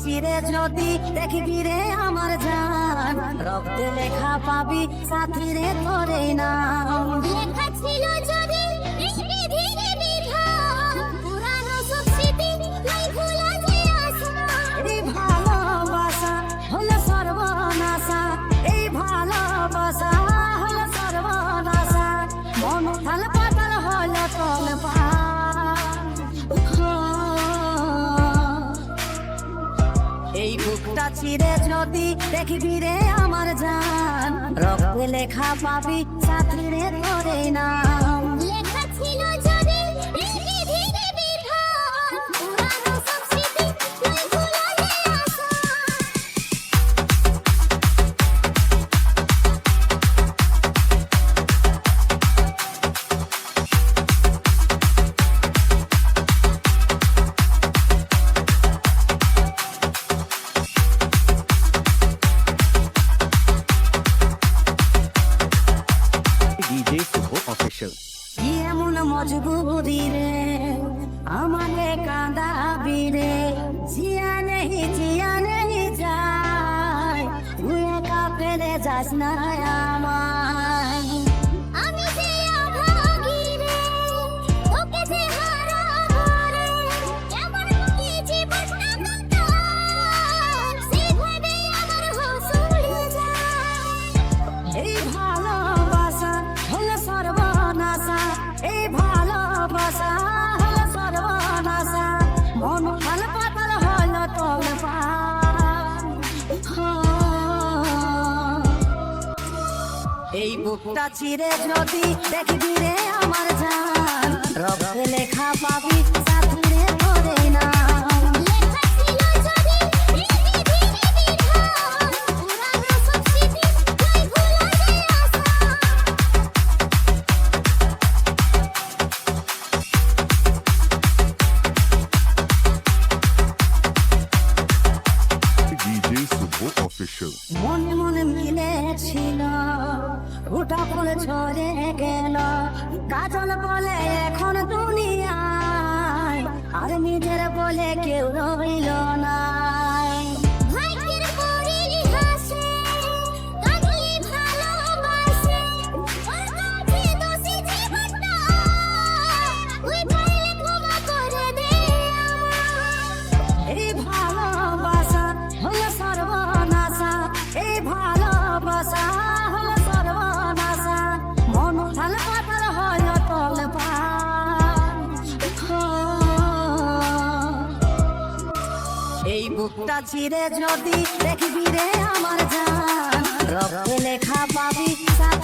চিরে যদি দেখবি রে আমার জান, রক্তে লেখা পাবি সাথী রে তোরে নাম। লেখা ছিল যদি এই বিধিরে বিধান, পুরানো সব স্মৃতি নাই ভোলা যে আশা। এই ভালোবাসা হলো সর্বনাশা, এই ভালোবাসা হলো সর্বনাশা, মন থাল পাতাল হলো তলপা। এই বুকটা চিরে যদি দেখবি রে আমার জান, রক্তে লেখা পাবি সাথী রে তোরে নাম। লেখা ছিল যদি এই বিধিরে বিধান, পুরানো সব স্মৃতি নাই ভোলা যে আশা। DJ Subho Official. কি এমন মজবুরি রে আমাকে কাঁদাবি রে, জিয়া নেই যায়, তুই একা ফেলে যাস না আমায়। আমি যে অভাগী রে, তোকে যে হারাবো রে, এমন কি জীবনটা কাটাই, সে ভেবে আমার হুঁশ উড়ে যায়। এই ভালোবাসা হলো সর্বনাশা, এই ভালোবাসা হলো সর্বনাশা, মন ফাল পাতাল হলো তলপা। এই বুকটা চিরে যদি দেখবি রে আমার জান, রক্তে লেখা পাবি সাথী রে তোরে নাম। লেখা ছিল যদি এই বিধিরে বিধান, পুরানো সব স্মৃতি নাই ভোলা যে আশা। DJ Subho Official. মনে মনে মিলেছিল, ওটা ফুল ঝরে গেল, কাজল বলে এখন দুনিয়ায়, আর নিজের বলে কেউ রইল না। ভাগ্যের পরিলি হাসে, কাঁদলি ভালোবাসে, ওর কাছে দোষী জীবনটা, ওই পারলে ক্ষমা করে দে আমায়। এই ভালোবাসা হলো সর্বনাশা, এই ভালোবাসা হলো সর্বনাশা, মন থাল পাতাল হলো তলপা। এই বুকটা চিরে যদি দেখবি রে আমার জান, রক্তে লেখা পাবি সাথী